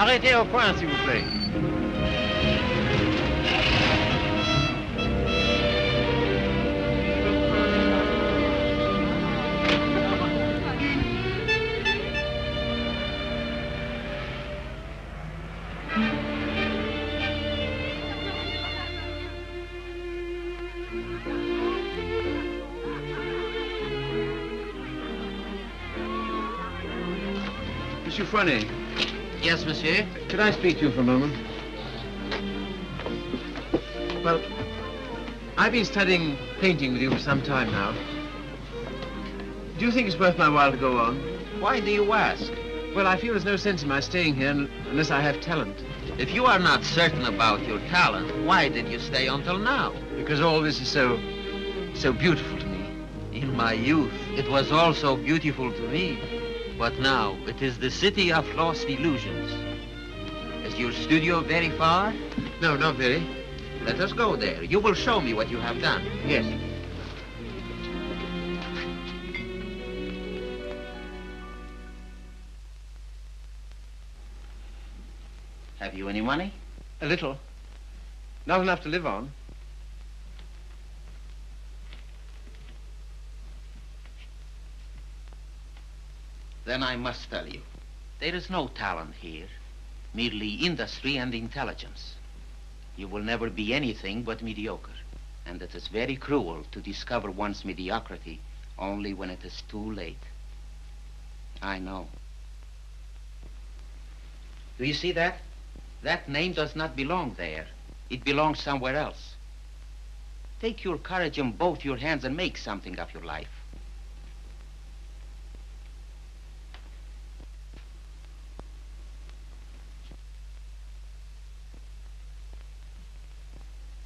Arrêtez au coin, s'il vous plaît. Monsieur Fournet. Yes, monsieur? Could I speak to you for a moment? Well, I've been studying painting with you for some time now. Do you think it's worth my while to go on? Why do you ask? Well, I feel there's no sense in my staying here unless I have talent. If you are not certain about your talent, why did you stay until now? Because all this is so beautiful to me. In my youth, it was also beautiful to me. But now, it is the city of lost illusions. Is your studio very far? No, not very. Let us go there. You will show me what you have done. Yes. Have you any money? A little. Not enough to live on. Then I must tell you, there is no talent here, merely industry and intelligence. You will never be anything but mediocre, and it is very cruel to discover one's mediocrity only when it is too late. I know. Do you see that? That name does not belong there. It belongs somewhere else. Take your courage in both your hands and make something of your life.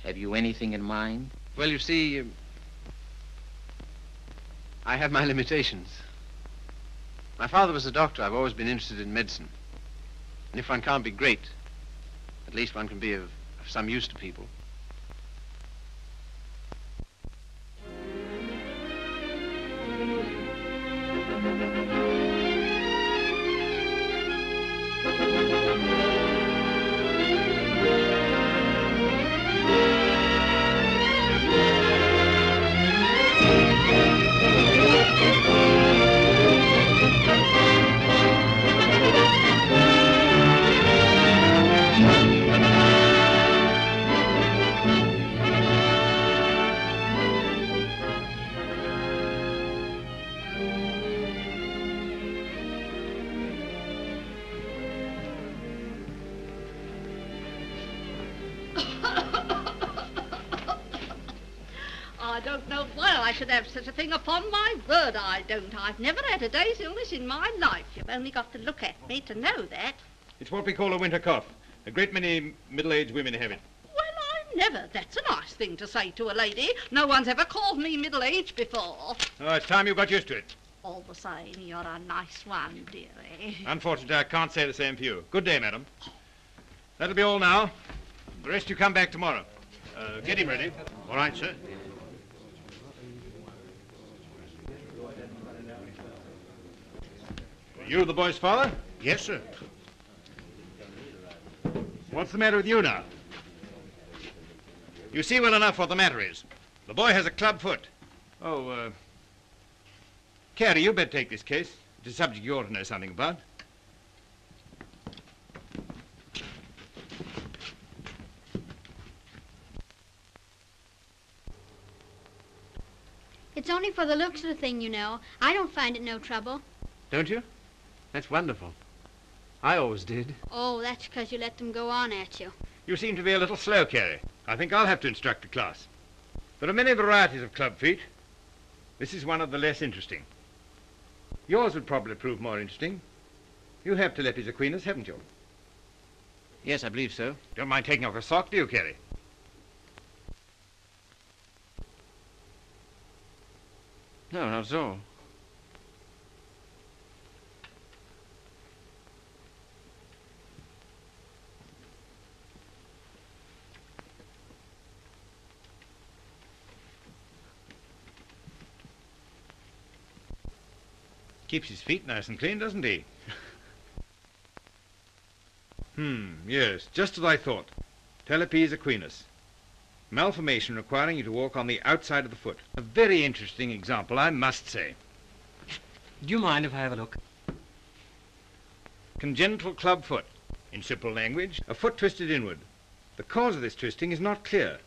Have you anything in mind? Well, you see, I have my limitations. My father was a doctor. I've always been interested in medicine. And if one can't be great, at least one can be of some use to people. I don't know why I should have such a thing. Upon my word, I don't. I've never had a day's illness in my life. You've only got to look at me to know that. It's what we call a winter cough. A great many middle-aged women have it. Well, I never. That's a nice thing to say to a lady. No one's ever called me middle-aged before. Oh, it's time you got used to it. All the same, you're a nice one, dearie. Unfortunately, I can't say the same for you. Good day, madam. That'll be all now. The rest you come back tomorrow. Get him ready. All right, sir. You the boy's father? Yes, sir. What's the matter with you now? You see well enough what the matter is. The boy has a club foot. Oh, Carrie, you better take this case. It's a subject you ought to know something about. It's only for the looks of the thing, you know. I don't find it no trouble. Don't you? That's wonderful. I always did. Oh, that's because you let them go on at you. You seem to be a little slow, Carrie. I think I'll have to instruct the class. There are many varieties of club feet. This is one of the less interesting. Yours would probably prove more interesting. You have Telepes Aquinas, haven't you? Yes, I believe so. Don't mind taking off a sock, do you, Carrie? No, not at all. Keeps his feet nice and clean, doesn't he? Yes, just as I thought. Talipes equinus. Malformation requiring you to walk on the outside of the foot. A very interesting example, I must say. Do you mind if I have a look? Congenital club foot. In simple language, a foot twisted inward. The cause of this twisting is not clear.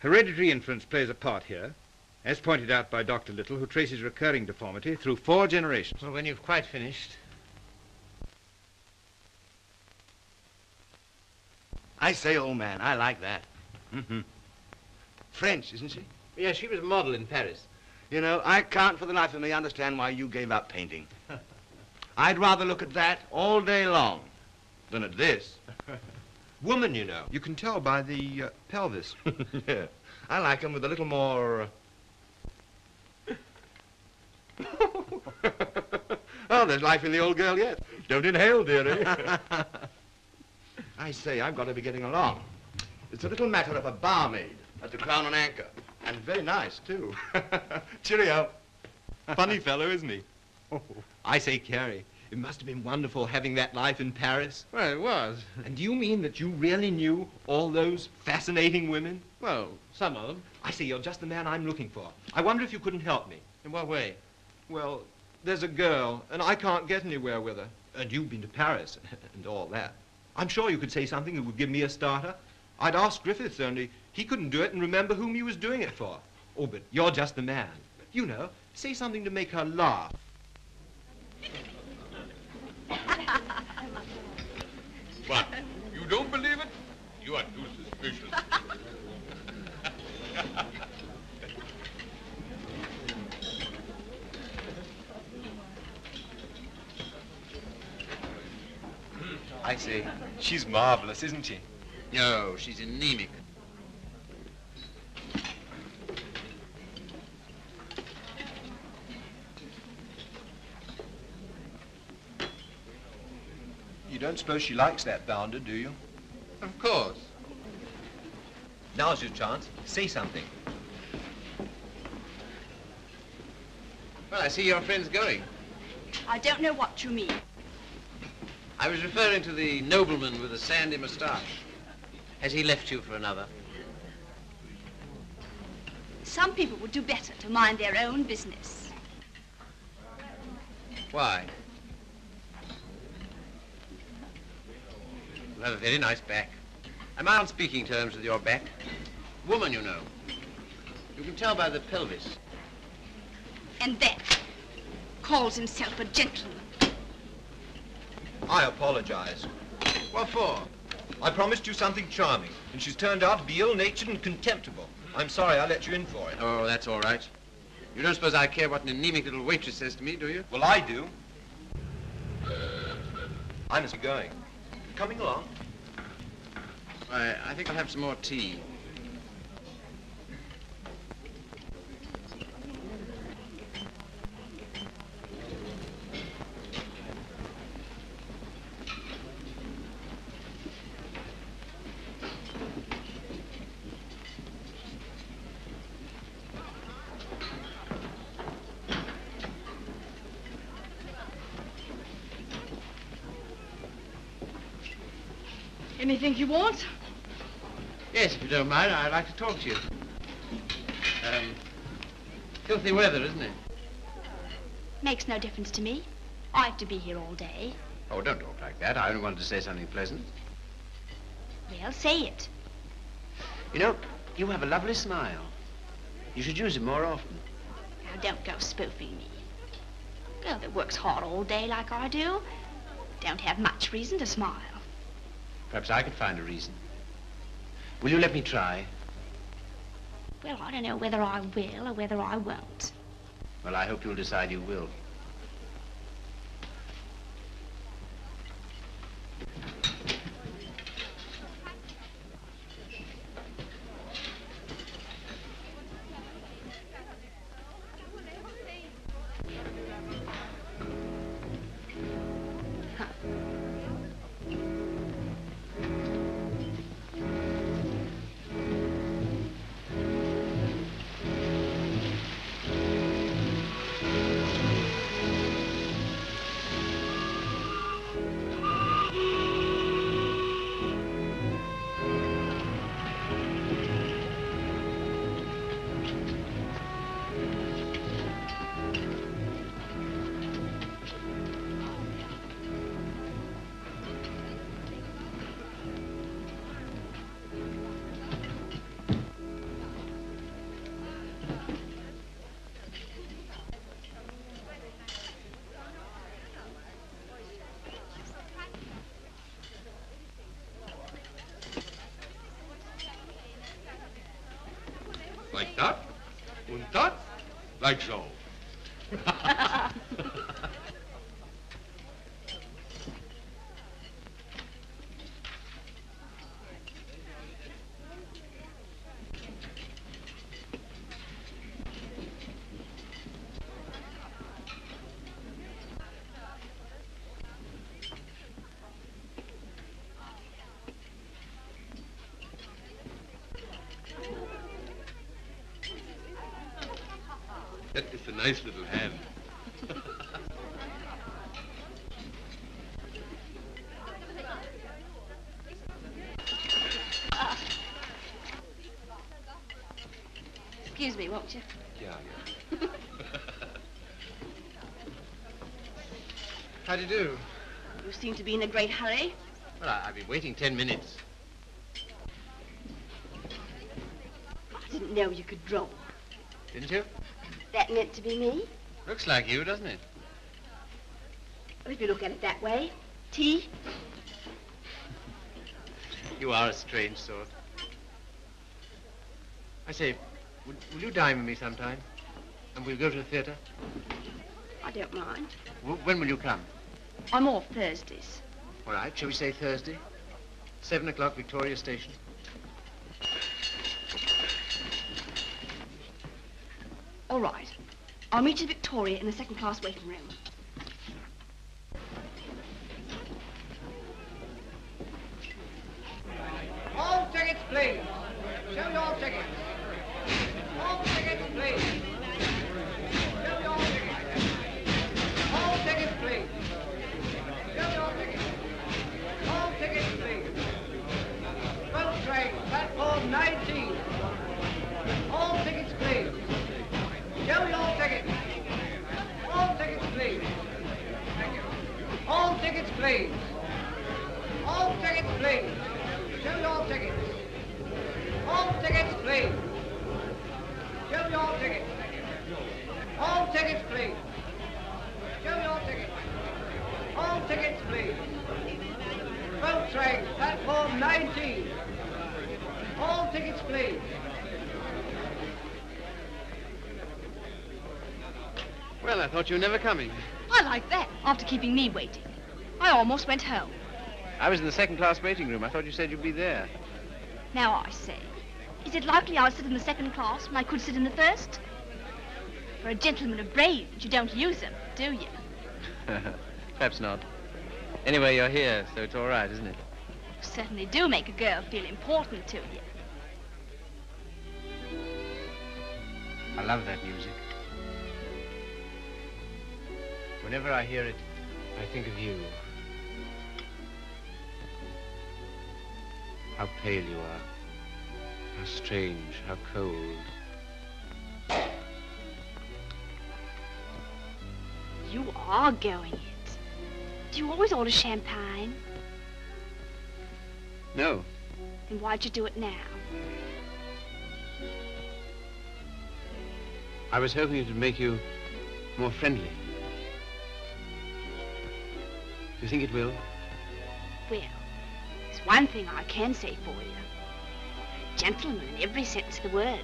Hereditary influence plays a part here, as pointed out by Dr. Little, who traces recurring deformity through 4 generations. Well, when you've quite finished. I say, old man, I like that. French, isn't she? Yeah, she was a model in Paris. You know, I can't for the life of me understand why you gave up painting. I'd rather look at that all day long than at this. Woman, you know. You can tell by the pelvis. Yeah. I like them with a little more... Oh, there's life in the old girl yet. Don't inhale, dearie. I say, I've got to be getting along. It's a little matter of a barmaid at the Crown and Anchor. And very nice, too. Cheerio. Funny fellow, isn't he? I say, Carrie, it must have been wonderful having that life in Paris. Well, it was. And do you mean that you really knew all those fascinating women? Well, some of them. I say, you're just the man I'm looking for. I wonder if you couldn't help me. In what way? Well, there's a girl, and I can't get anywhere with her. And you've been to Paris and all that. I'm sure you could say something that would give me a starter. I'd ask Griffiths, only he couldn't do it and remember whom he was doing it for. Oh, but you're just the man. You know, say something to make her laugh. What? You don't believe it? You are too suspicious. I say, she's marvelous, isn't she? No, she's anemic. You don't suppose she likes that bounder, do you? Of course. Now's your chance. Say something. Well, I see your friend's going. I don't know what you mean. I was referring to the nobleman with the sandy moustache. Has he left you for another? Some people would do better to mind their own business. Why? You have a very nice back. Am I on speaking terms with your back? Woman, you know. You can tell by the pelvis. And that calls himself a gentleman. I apologize. What for? I promised you something charming, and she's turned out to be ill-natured and contemptible. I'm sorry I let you in for it. Oh, that's all right. You don't suppose I care what an anemic little waitress says to me, do you? Well, I do. I must be going. Coming along? I think I'll have some more tea. Anything you want? Yes, if you don't mind, I'd like to talk to you. Filthy weather, isn't it? Makes no difference to me. I have to be here all day. Oh, don't talk like that. I only wanted to say something pleasant. Well, say it. You know, you have a lovely smile. You should use it more often. Now, don't go spoofing me. A girl that works hard all day like I do don't have much reason to smile. Perhaps I could find a reason. Will you let me try? Well, I don't know whether I will or whether I won't. Well, I hope you'll decide you will. Like so. That is a nice little hand. Excuse me, won't you? Yeah. How do you do? You seem to be in a great hurry. Well, I've been waiting 10 minutes. I didn't know you could draw. Didn't you? That meant to be me? Looks like you, doesn't it? Well, if you look at it that way. Tea? You are a strange sort. I say, will you dine with me sometime? And we'll go to the theatre? I don't mind. When will you come? I'm off Thursdays. All right, shall we say Thursday? 7 o'clock, Victoria Station. All right. I'll meet you at Victoria in the second-class waiting room. All tickets, please. Show your tickets. All tickets, please. Show your tickets. All tickets, please. Show your tickets. All tickets, please. Boat train, platform 19. All tickets, please. Show your tickets. All tickets, please. Thank you. All tickets, please. All tickets, please. Show your tickets. All tickets, please. Show your tickets. All tickets, please. Show your tickets. All tickets, please. Boat train, platform 19. All tickets, please. Well, I thought you were never coming. I like that, after keeping me waiting. I almost went home. I was in the second-class waiting room. I thought you said you'd be there. Now I say, is it likely I'll sit in the second class when I could sit in the first? For a gentleman of brains, you don't use them, do you? Perhaps not. Anyway, you're here, so it's all right, isn't it? You certainly do make a girl feel important to you. I love that music. Whenever I hear it, I think of you. How pale you are. How strange, how cold. You are going it. Do you always order champagne? No. Then why'd you do it now? I was hoping it would make you more friendly. Do you think it will? Well, there's one thing I can say for you. A gentleman in every sense of the word.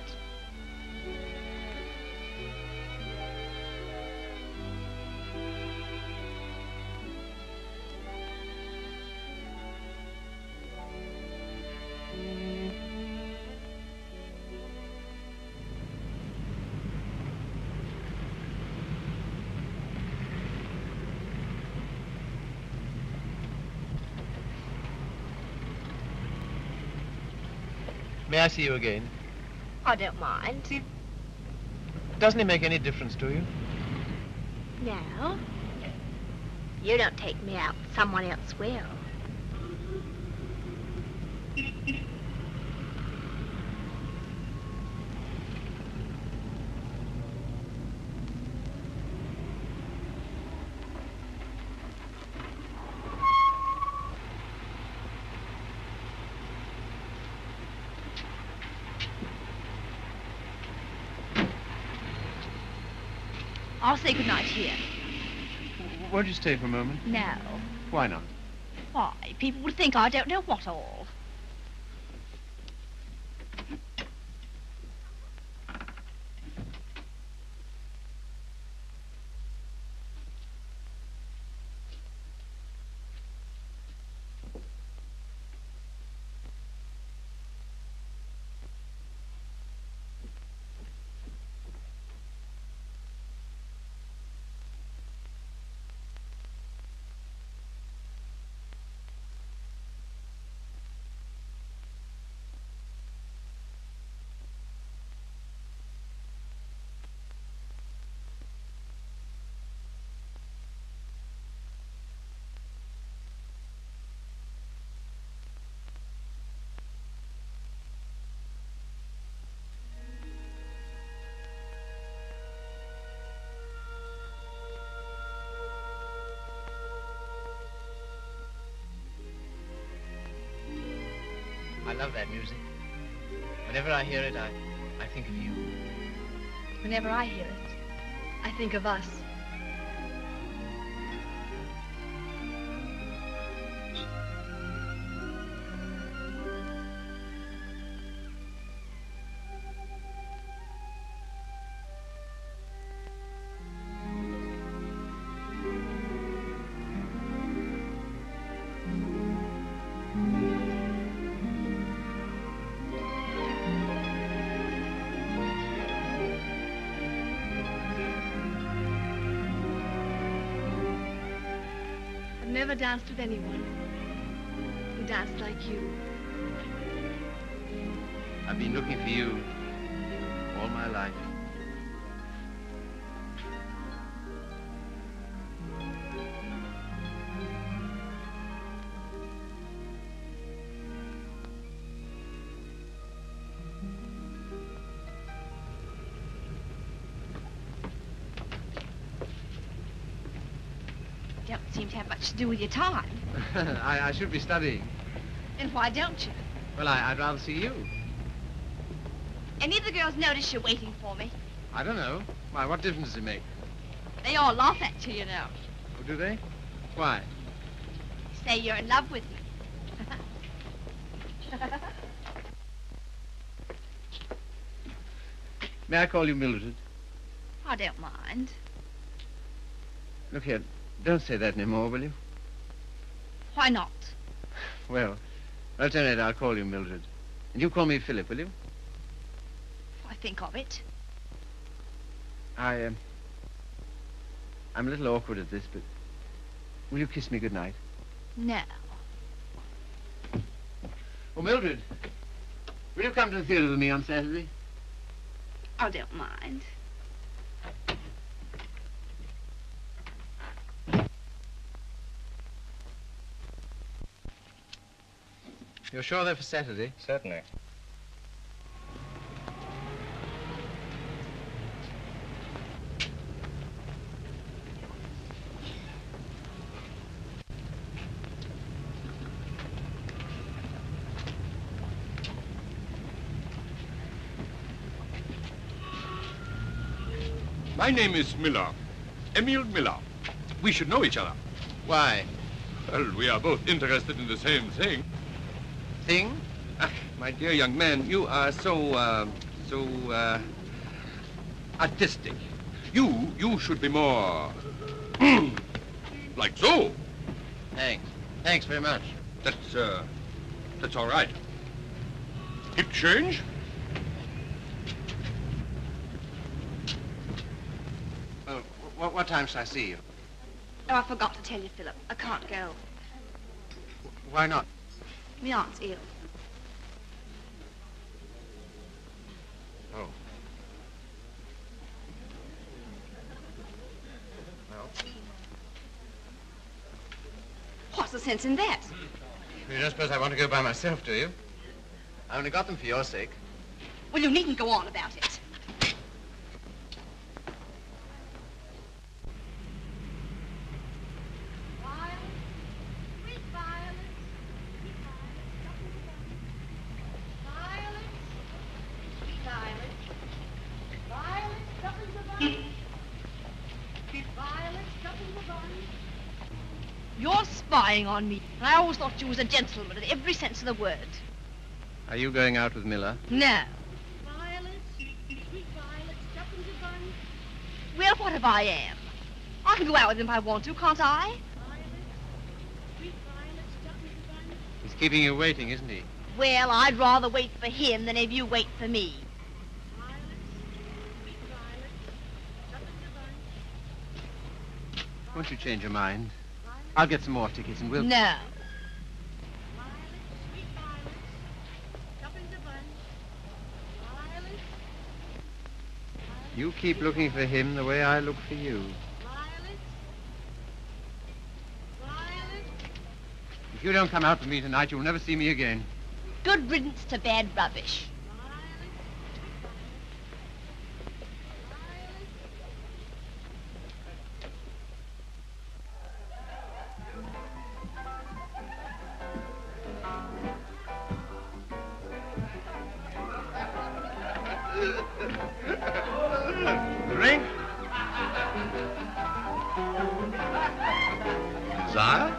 May I see you again? I don't mind. Doesn't it make any difference to you? No. You don't take me out, someone else will. I'll say goodnight here. Won't you stay for a moment? No. Why not? Why? People would think I don't know what all. love that music. Whenever I hear it, I think of you. Whenever I hear it, I think of us. I've never danced with anyone who danced like you. I've been looking for you all my life. Don't seem to have much to do with your time. I should be studying. And why don't you? Well, I'd rather see you. Any of the girls notice you're waiting for me? I don't know. Why, what difference does it make? They all laugh at you, you know. Oh, do they? Why? Say you're in love with me. May I call you Mildred? I don't mind. Look here, don't say that anymore, will you? Why not? Well, alternate, I'll call you Mildred. And you call me Philip, will you? I think of it. I'm a little awkward at this, but will you kiss me goodnight? No. Oh, Mildred, will you come to the theater with me on Saturday? I don't mind. You're sure they're for Saturday? Certainly. My name is Miller. Emil Miller. We should know each other. Why? Well, we are both interested in the same thing. Thing? Ah, my dear young man, you are so artistic. You should be more like so. Thanks. Thanks very much. That's all right. Hip change? Well, what time shall I see you? Oh, I forgot to tell you, Philip. I can't go. Why not? My aunt's ill. Oh. Well, What's the sense in that? you don't suppose I want to go by myself, do you? I only got them for your sake. Well, you needn't go on about it. You're spying on me. And I always thought you was a gentleman in every sense of the word. Are you going out with Miller? No. Well, what if I am? I can go out with him if I want to, can't I? He's keeping you waiting, isn't he? Well, I'd rather wait for him than have you wait for me. Won't you change your mind? I'll get some more tickets and we'll... No. You keep looking for him the way I look for you. If you don't come out with me tonight, you'll never see me again. Good riddance to bad rubbish. sire.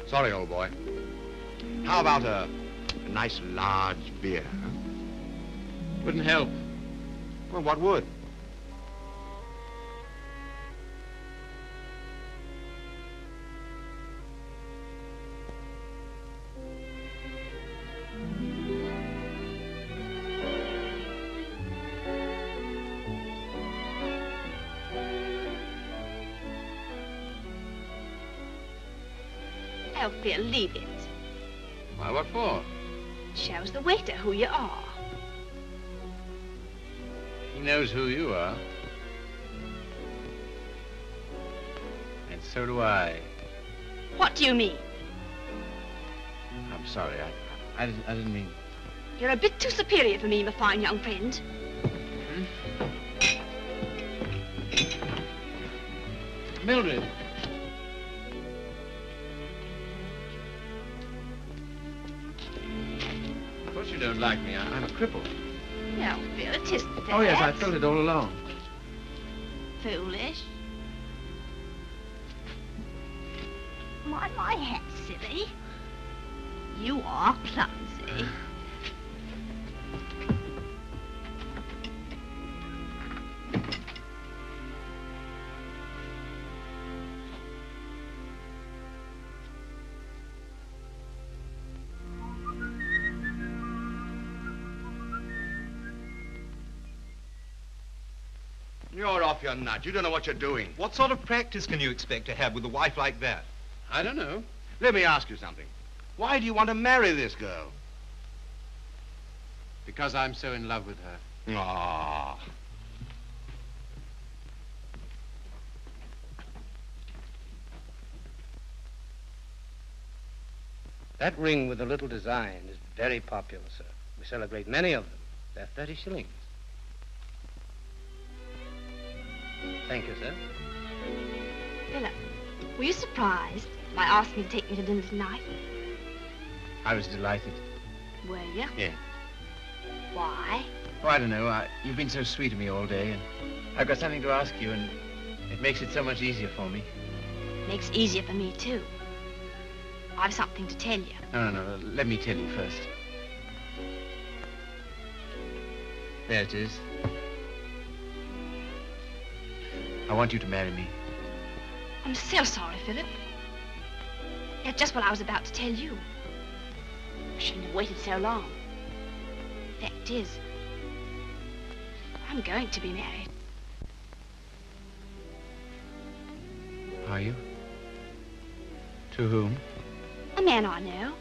Sorry, old boy. How about a nice large beer, huh? Wouldn't help. Well, what would? Alfie, leave it. Why, what for? Shows the waiter who you are. He knows who you are. And so do I. What do you mean? I'm sorry, I didn't mean... You're a bit too superior for me, my fine young friend. Mildred. Of course you don't like me. I'm a cripple. No, Phil, it isn't that. Oh, yes, I felt it all along. Foolish. Mind my hat, silly. You are clumsy. You're off your nut. You don't know what you're doing. What sort of practice can you expect to have with a wife like that? I don't know. Let me ask you something. Why do you want to marry this girl? Because I'm so in love with her. Ah. That ring with the little design is very popular, sir. We sell a great many of them. They're 30 shillings. Thank you, sir. Philip, were you surprised by asking me to take me to dinner tonight? I was delighted. Were you? Yeah. Why? Oh, I don't know. You've been so sweet to me all day, and I've got something to ask you, and it makes it so much easier for me. Makes it easier for me, too. I've something to tell you. No. Let me tell you first. There it is. I want you to marry me. I'm so sorry, Philip. That's just what I was about to tell you. I shouldn't have waited so long. Fact is, I'm going to be married. Are you? To whom? A man I know.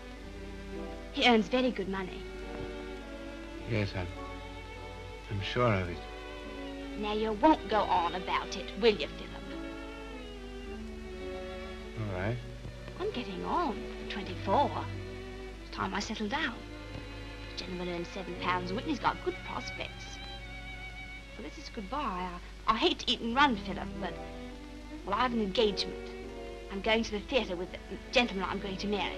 He earns very good money. Yes, I'm sure of it. Now, you won't go on about it, will you, Philip? All right. I'm getting on. 24. It's time I settle down. The gentleman earns £7 a week and he's got good prospects. Well, this is goodbye. I hate to eat and run, Philip, but... Well, I have an engagement. I'm going to the theatre with the gentleman I'm going to marry.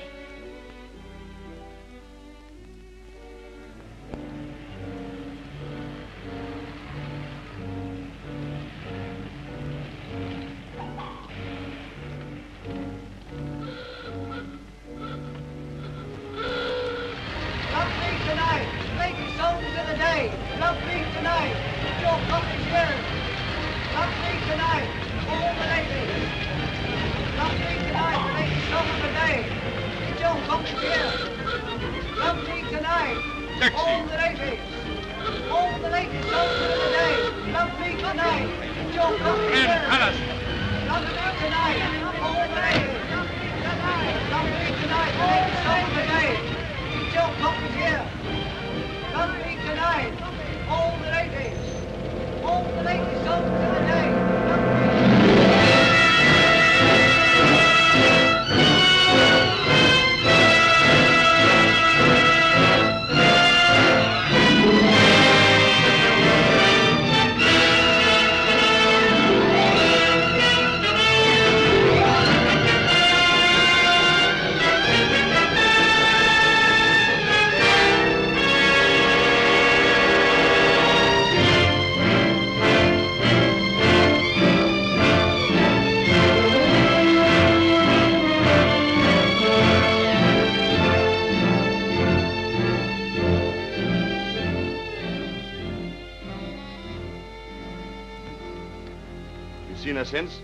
Seen her since?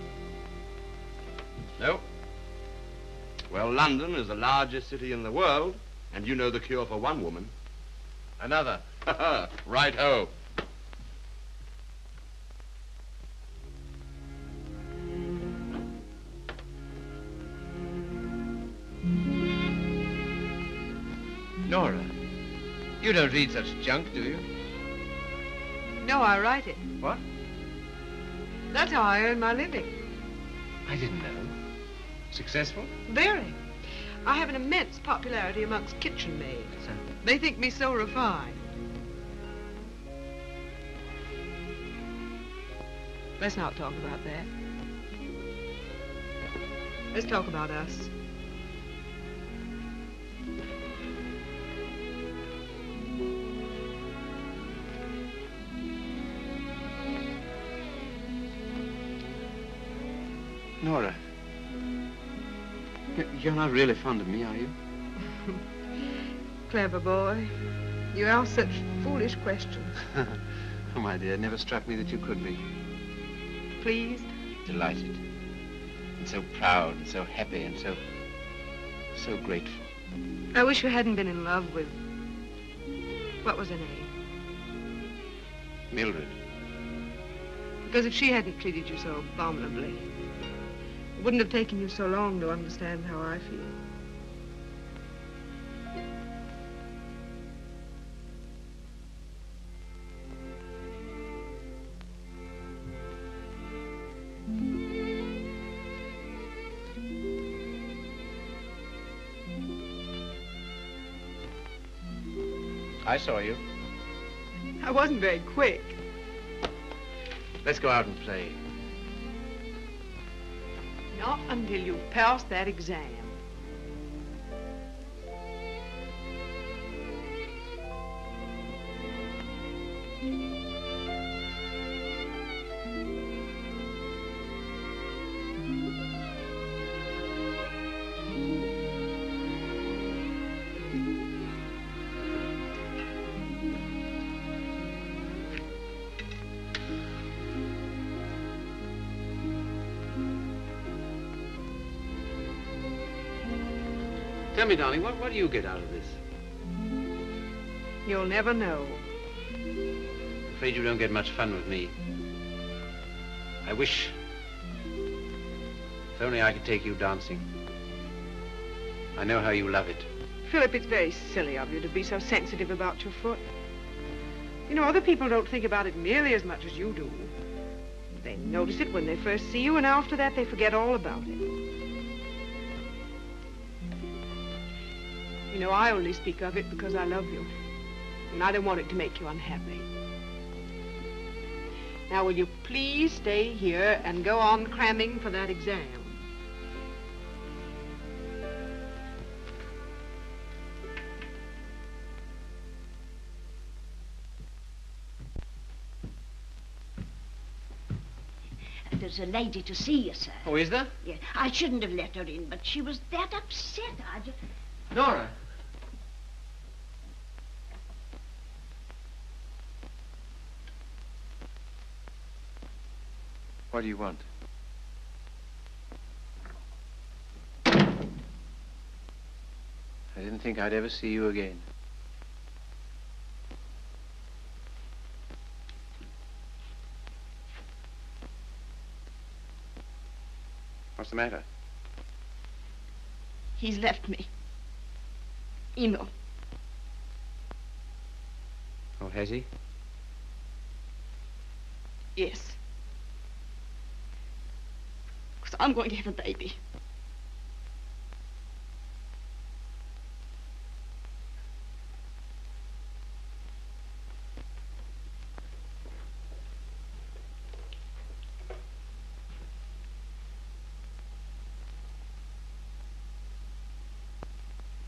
No. Well, London is the largest city in the world, and you know the cure for one woman. Another. Right-ho. Nora, you don't read such junk, do you? No, I write it. What? That's how I earn my living. I didn't know. Successful? Very. I have an immense popularity amongst kitchen maids. They think me so refined. Let's not talk about that. Let's talk about us. Nora, you're not really fond of me, are you? Clever boy. You ask such foolish questions. Oh, my dear, it never struck me that you could be. Pleased? Delighted. And so proud and so happy and so grateful. I wish you hadn't been in love with... What was her name? Mildred. Because if she hadn't treated you so abominably, it wouldn't have taken you so long to understand how I feel. I saw you. I wasn't very quick. Let's go out and play. Not until you've passed that exam. Tell me, darling, what do you get out of this? You'll never know. I'm afraid you don't get much fun with me. I wish... If only I could take you dancing. I know how you love it. Philip, it's very silly of you to be so sensitive about your foot. You know, other people don't think about it nearly as much as you do. They notice it when they first see you, and after that they forget all about it. You know, I only speak of it because I love you, and I don't want it to make you unhappy. Now, will you please stay here and go on cramming for that exam? There's a lady to see you, sir. Oh, is there? Yeah, I shouldn't have let her in, but she was that upset. I just... Nora. What do you want? I didn't think I'd ever see you again. What's the matter? He's left me. Eno. Oh, has he? Yes. Because I'm going to have a baby.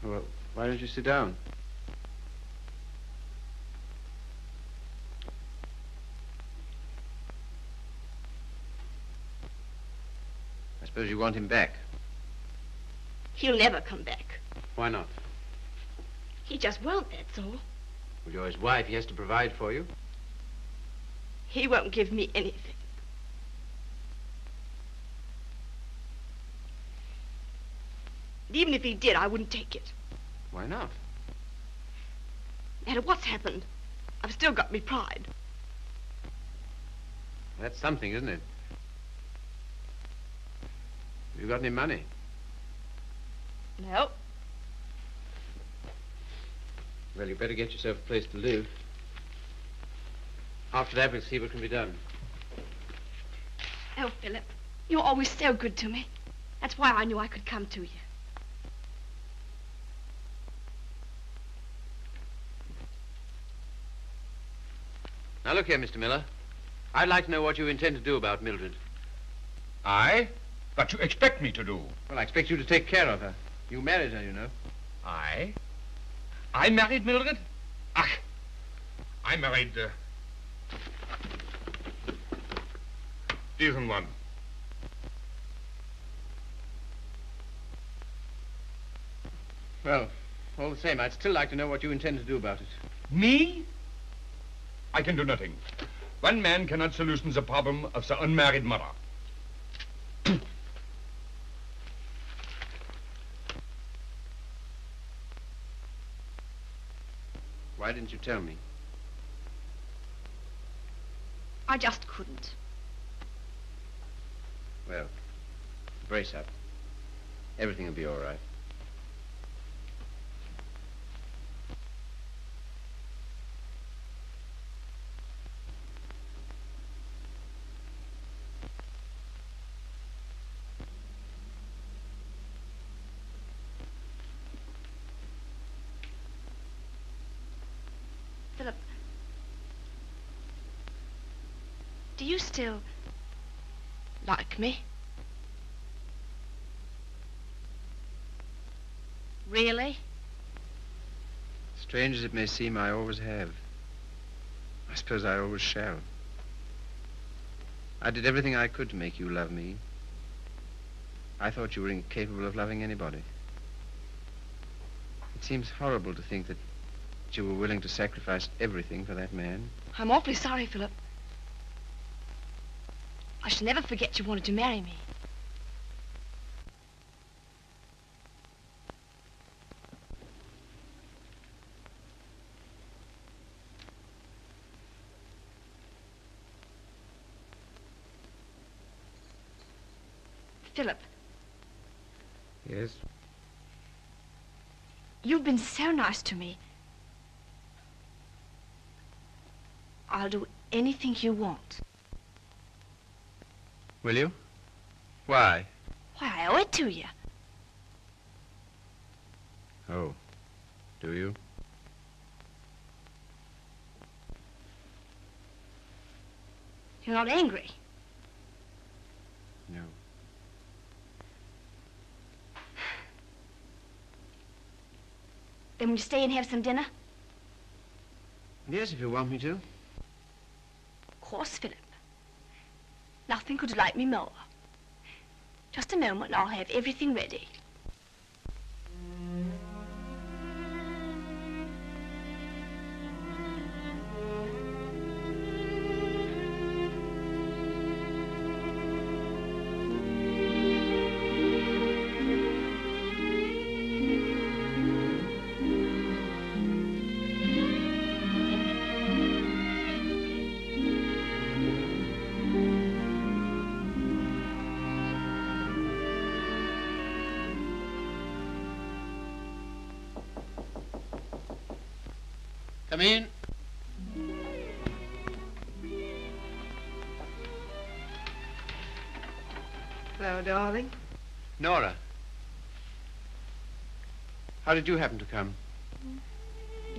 Well, why don't you sit down? I suppose you want him back. He'll never come back. Why not? He just won't, that's all. Well, you're his wife. He has to provide for you. He won't give me anything. And even if he did, I wouldn't take it. Why not? No matter what's happened, I've still got me pride. That's something, isn't it? You got any money? No. Well, you better get yourself a place to live. After that, we'll see what can be done. Oh, Philip, you're always so good to me. That's why I knew I could come to you. Now, look here, Mr. Miller. I'd like to know what you intend to do about Mildred. I? What you expect me to do? Well, I expect you to take care of her. You married her, you know. I? I married Mildred? Ach, I married, diesen one. Well, all the same, I'd still like to know what you intend to do about it. Me? I can do nothing. One man cannot solution the problem of the unmarried mother. Why didn't you tell me? I just couldn't. Well, brace up. Everything will be all right. Philip, do you still like me? Really? Strange as it may seem, I always have. I suppose I always shall. I did everything I could to make you love me. I thought you were incapable of loving anybody. It seems horrible to think that you were willing to sacrifice everything for that man. I'm awfully sorry, Philip. I shall never forget you wanted to marry me. Philip, Yes? you've been so nice to me. I'll do anything you want. Will you? Why? Why, I owe it to you. Oh, do you? You're not angry. No. Then will you stay and have some dinner? Yes, if you want me to. Of course, Philip. Nothing could delight me more. Just a moment and I'll have everything ready. Come in. Hello, darling. Nora. How did you happen to come?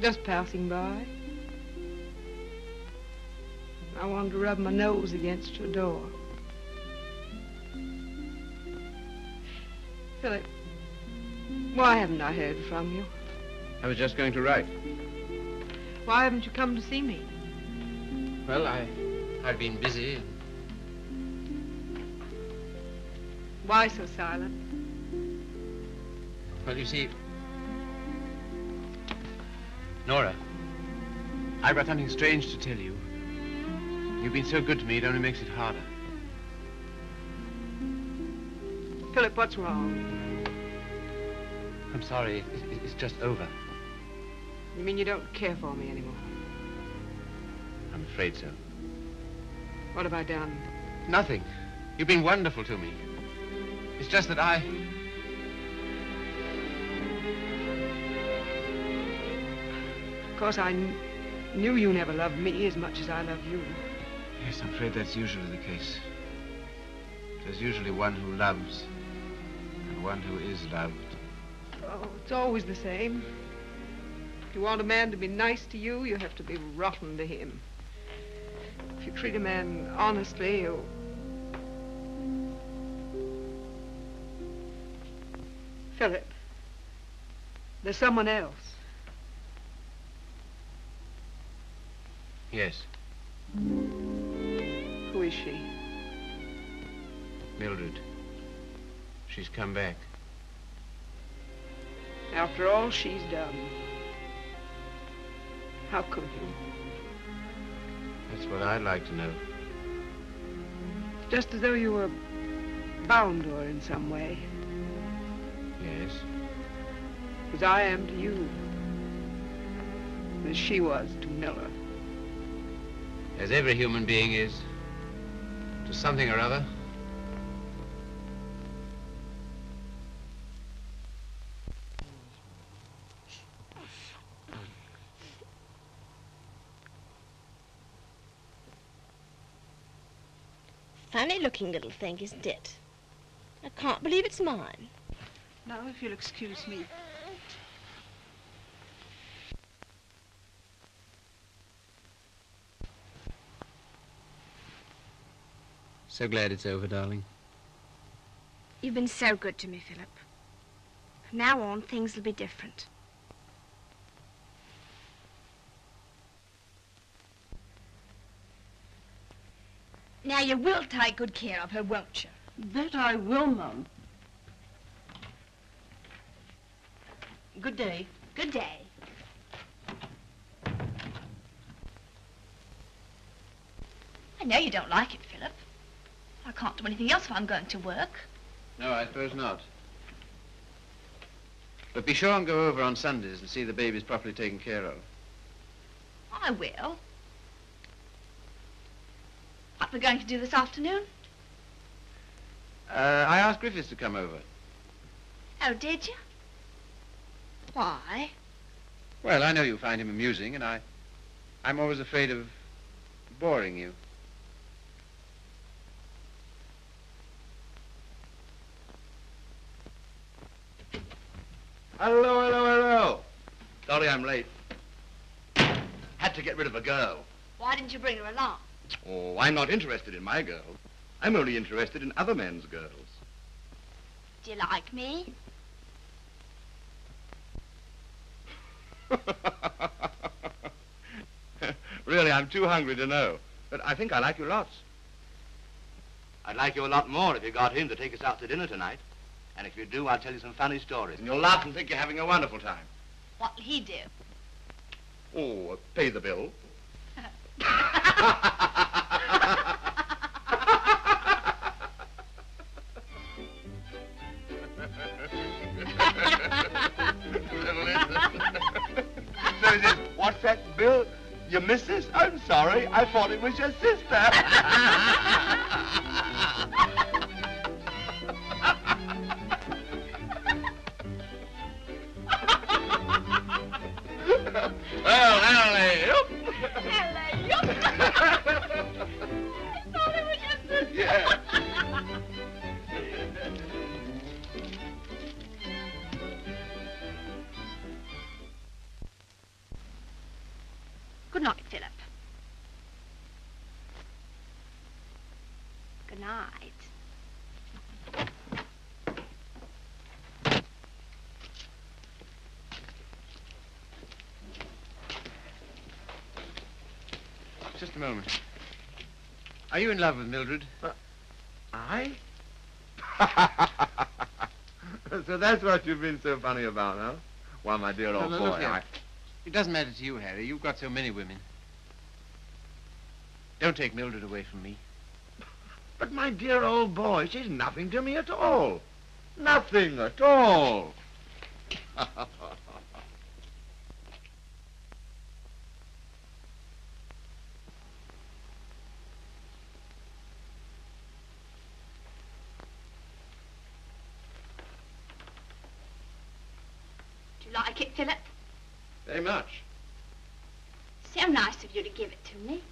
Just passing by. I wanted to rub my nose against your door. Philip, why haven't I heard from you? I was just going to write. Why haven't you come to see me? Well, I've been busy. Why so silent? Well, you see, Nora, I've got something strange to tell you. You've been so good to me, it only makes it harder. Philip, what's wrong? I'm sorry, it's just over. You mean you don't care for me anymore? I'm afraid so. What have I done? Nothing. You've been wonderful to me. It's just that Of course, I knew you never loved me as much as I love you. Yes, I'm afraid that's usually the case. There's usually one who loves and one who is loved. Oh, it's always the same. If you want a man to be nice to you, you have to be rotten to him. If you treat a man honestly, you... Philip, there's someone else. Yes, Who is she? Mildred. She's come back. After all she's done. How could you? That's what I'd like to know. Just as though you were bound to her in some way. Yes. As I am to you. As she was to Miller. As every human being is. To something or other. Funny-looking little thing, isn't it? I can't believe it's mine. Now, if you'll excuse me. So glad it's over, darling. You've been so good to me, Philip. From now on, things will be different. Now, you will take good care of her, won't you? That I will, Mum. Good day. Good day. I know you don't like it, Philip. I can't do anything else if I'm going to work. No, I suppose not. But be sure and go over on Sundays and see the babies properly taken care of. I will. What we're going to do this afternoon? I asked Griffiths to come over. Oh, did you? Why? Well, I know you find him amusing, and I'm always afraid of boring you. Hello, hello, hello. Sorry I'm late. Had to get rid of a girl. Why didn't you bring her along? Oh, I'm not interested in my girl. I'm only interested in other men's girls. Do you like me? Really, I'm too hungry to know. But I think I like you lots. I'd like you a lot more if you got him to take us out to dinner tonight. And if you do, I'll tell you some funny stories. And you'll laugh and think you're having a wonderful time. What'll he do? Oh, pay the bill. So is it, what's that, Bill? Your missus? I'm sorry. I thought it was your sister. Well, hello. Yeah. Good night, Philip. Good night. Just a moment. Are you in love with Mildred? I? So that's what you've been so funny about, huh? Well, my dear old No, boy, look here. It doesn't matter to you, Harry. You've got so many women. Don't take Mildred away from me. But my dear old boy, she's nothing to me at all. Nothing at all. Do you like it, Philip? Very much. So nice of you to give it to me.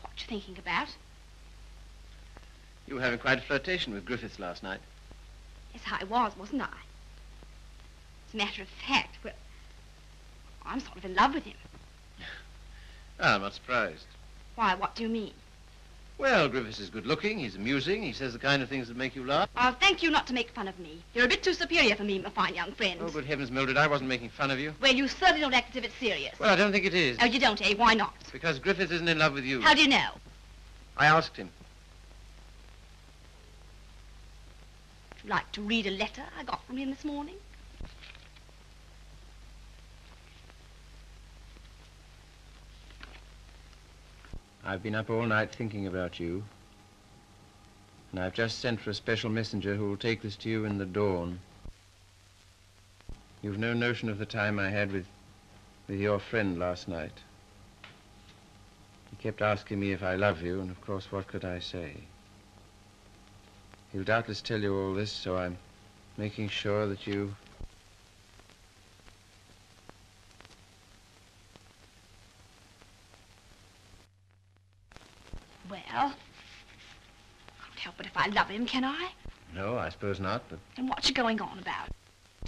What you thinking about? You were having quite a flirtation with Griffiths last night. Yes, I was, wasn't I? As a matter of fact, well, I'm sort of in love with him. I'm not surprised. Why, what do you mean? Well, Griffiths is good-looking, he's amusing, he says the kind of things that make you laugh. I'll thank you not to make fun of me. You're a bit too superior for me, my fine young friend. Oh, good heavens, Mildred, I wasn't making fun of you. Well, you certainly don't act as if it's serious. Well, I don't think it is. Oh, you don't, eh? Why not? Because Griffiths isn't in love with you. How do you know? I asked him. Would you like to read a letter I got from him this morning? I've been up all night thinking about you. And I've just sent for a special messenger who will take this to you in the dawn. You've no notion of the time I had with your friend last night. He kept asking me if I love you, and of course, what could I say? He'll doubtless tell you all this, so I'm making sure that you... Well, can't help it if I love him, can I? No, I suppose not, but... And what's you going on about?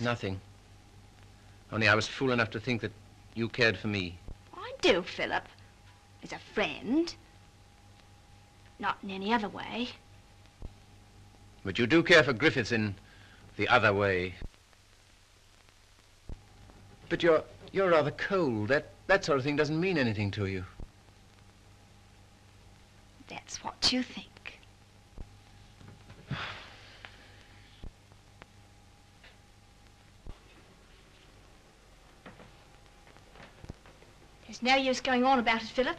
Nothing. Only I was fool enough to think that you cared for me. I do, Philip. As a friend. Not in any other way. But you do care for Griffiths in the other way. But you're rather cold. That sort of thing doesn't mean anything to you. That's what you think. There's no use going on about it, Philip.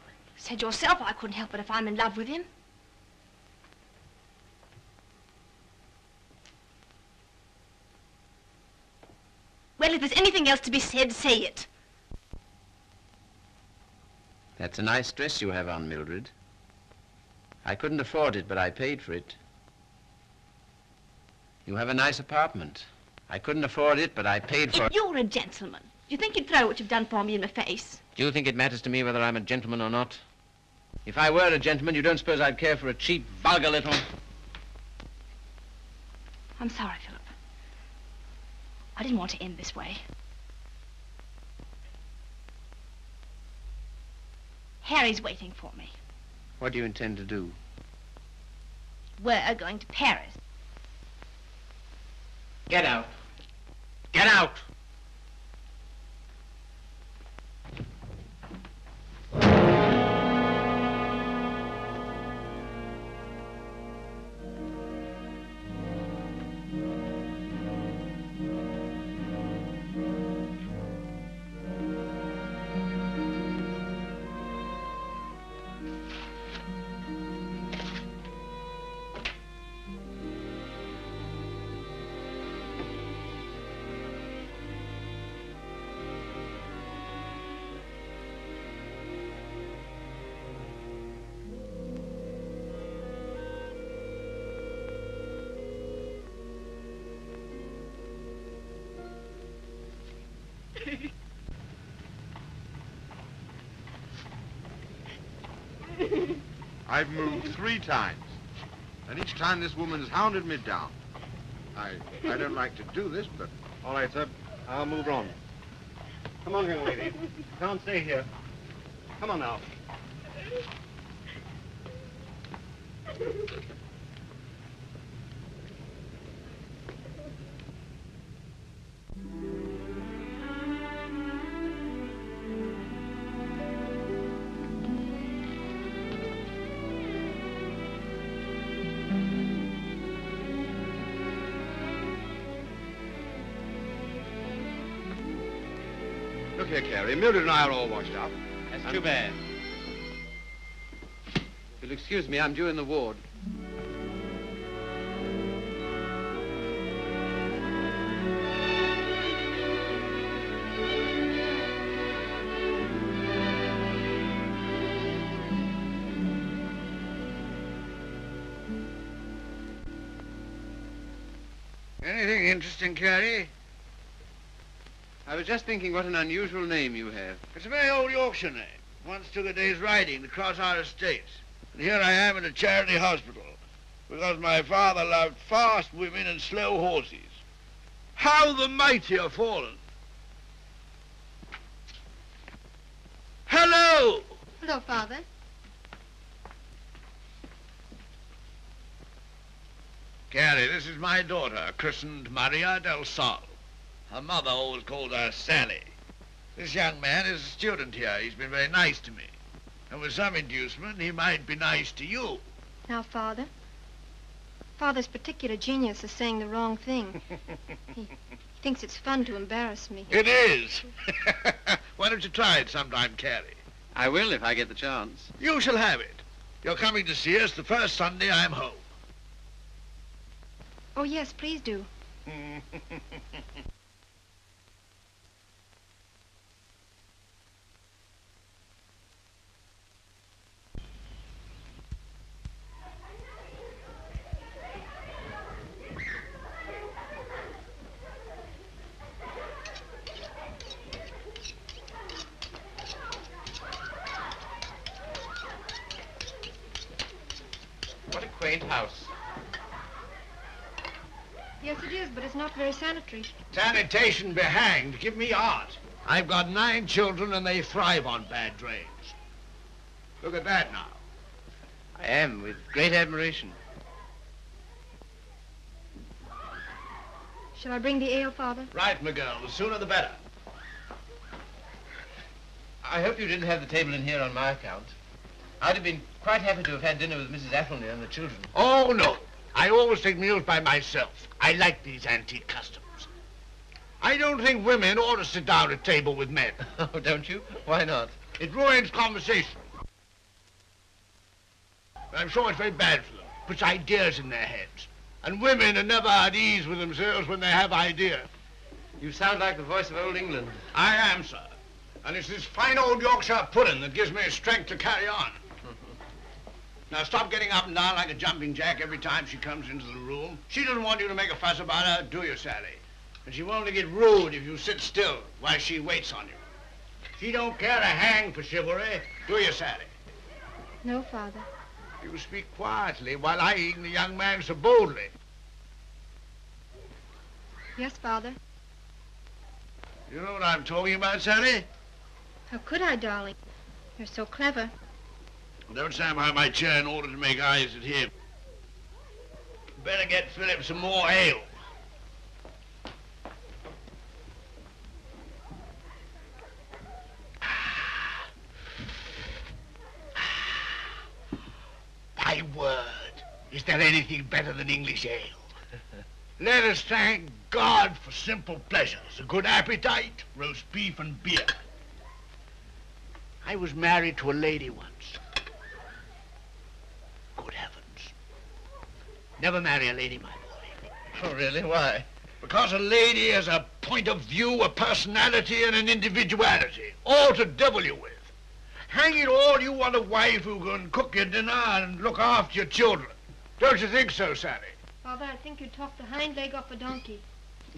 You said yourself I couldn't help it if I'm in love with him. Well, if there's anything else to be said, say it. That's a nice dress you have on, Mildred. I couldn't afford it, but I paid for it. You have a nice apartment. I couldn't afford it, but I paid for it. If you're a gentleman, do you think you'd throw what you've done for me in my face? Do you think it matters to me whether I'm a gentleman or not? If I were a gentleman, you don't suppose I'd care for a cheap, vulgar little... I'm sorry, Philip. I didn't want to end this way. Harry's waiting for me. What do you intend to do? We're going to Paris. Get out. Get out! I've moved 3 times, and each time this woman's hounded me down. I don't like to do this, but... All right, sir. I'll move on. Come on, young lady. You can't stay here. Come on now. Look here, Carrie. Mildred and I are all washed up. That's too bad. If you'll excuse me, I'm due in the ward. Anything interesting, Carrie? I was just thinking what an unusual name you have. It's a very old Yorkshire name. Once took a day's riding to cross our estates. And here I am in a charity hospital because my father loved fast women and slow horses. How the mighty are fallen. Hello! Hello, Father. Carrie, this is my daughter, christened Maria del Sol. Her mother always called her Sally. This young man is a student here. He's been very nice to me. And with some inducement, he might be nice to you. Now, Father. Father's particular genius is saying the wrong thing. He thinks it's fun to embarrass me. It is. Why don't you try it sometime, Carrie? I will if I get the chance. You shall have it. You're coming to see us the first Sunday I'm home. Oh, yes, please do. What a quaint house. Yes, it is, but it's not very sanitary. Sanitation be hanged. Give me art. I've got 9 children and they thrive on bad drains. Look at that now. I am, with great admiration. Shall I bring the ale, Father? Right, my girl. The sooner the better. I hope you didn't have the table in here on my account. I'd have been quite happy to have had dinner with Mrs. Athelney and the children. Oh, no. I always take meals by myself. I like these antique customs. I don't think women ought to sit down at table with men. Oh, don't you? Why not? It ruins conversation. I'm sure it's very bad for them. Puts ideas in their heads. And women are never at ease with themselves when they have ideas. You sound like the voice of old England. I am, sir. And it's this fine old Yorkshire pudding that gives me strength to carry on. Now stop getting up and down like a jumping jack every time she comes into the room. She doesn't want you to make a fuss about her, do you, Sally? And she won't get rude if you sit still while she waits on you. She don't care a hang for chivalry, do you, Sally? No, Father. You speak quietly while eyeing the young man so boldly. Yes, Father. You know what I'm talking about, Sally? How could I, darling? You're so clever. Don't stand behind my chair in order to make eyes at him. Better get Philip some more ale. My word, is there anything better than English ale? Let us thank God for simple pleasures, a good appetite, roast beef and beer. I was married to a lady once. Good heavens. Never marry a lady, my boy. Oh, really? Why? Because a lady has a point of view, a personality, and an individuality, all to devil you with. Hang it all, you want a wife who can cook your dinner and look after your children. Don't you think so, Sally? Father, I think you talked the hind leg off a donkey.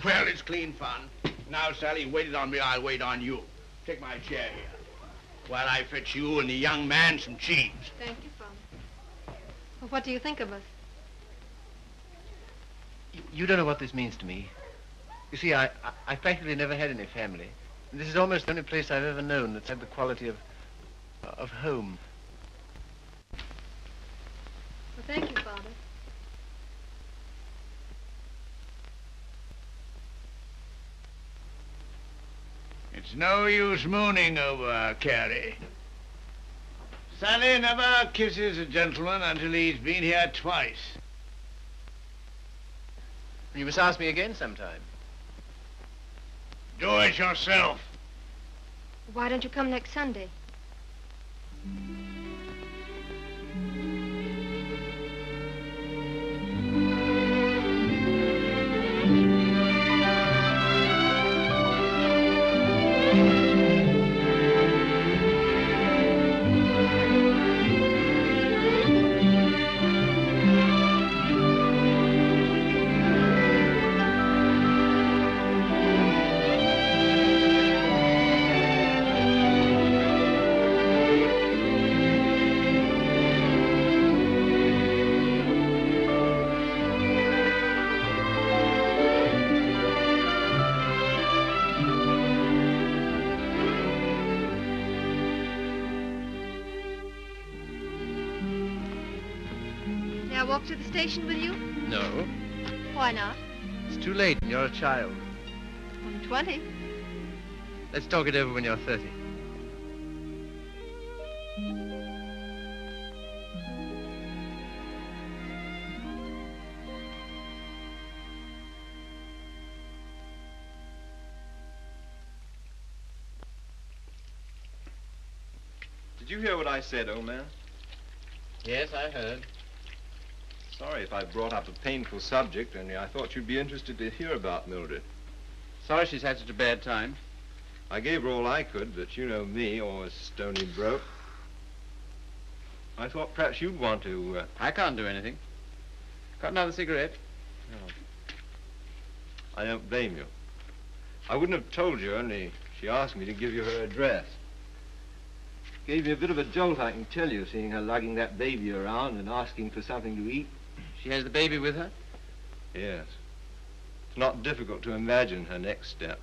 Well, it's clean fun. Now, Sally, waited on me, I'll wait on you. Take my chair here, while I fetch you and the young man some cheese. Thank you, Father. Well, what do you think of us? You don't know what this means to me. You see, I practically never had any family. And this is almost the only place I've ever known that's had the quality of home. Well, thank you, Father. It's no use mooning over Carrie. Sally never kisses a gentleman until he's been here twice. You must ask me again sometime. Do it yourself. Why don't you come next Sunday? May I walk to the station with you? No. Why not? It's too late. You're a child. I'm 20. Let's talk it over when you're 30. Did you hear what I said, old man? Yes, I heard. Sorry if I brought up a painful subject, only I thought you'd be interested to hear about Mildred. Sorry she's had such a bad time. I gave her all I could, but you know me, always stony broke. I thought perhaps you'd want to... I can't do anything. Got another cigarette? No. I don't blame you. I wouldn't have told you, only she asked me to give you her address. Gave me a bit of a jolt, I can tell you, seeing her lugging that baby around and asking for something to eat. She has the baby with her? Yes. It's not difficult to imagine her next step.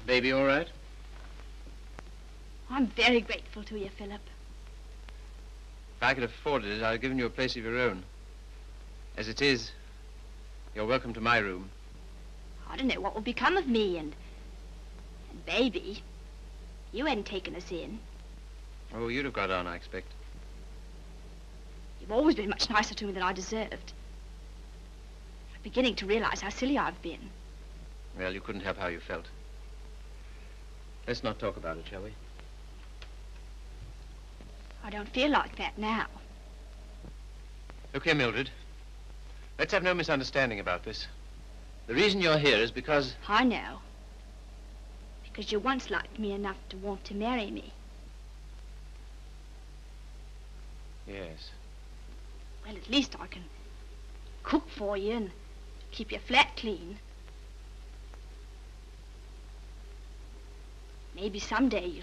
Baby all right? I'm very grateful to you, Philip. If I could have afforded it, I'd have given you a place of your own. As it is, you're welcome to my room. I don't know what will become of me and Baby. You hadn't taken us in. Oh, you'd have got on, I expect. You've always been much nicer to me than I deserved. I'm beginning to realize how silly I've been. Well, you couldn't help how you felt. Let's not talk about it, shall we? I don't feel like that now. Look here, Mildred. Let's have no misunderstanding about this. The reason you're here is because... I know. Because you once liked me enough to want to marry me. Yes. Well, at least I can cook for you and keep your flat clean. Maybe someday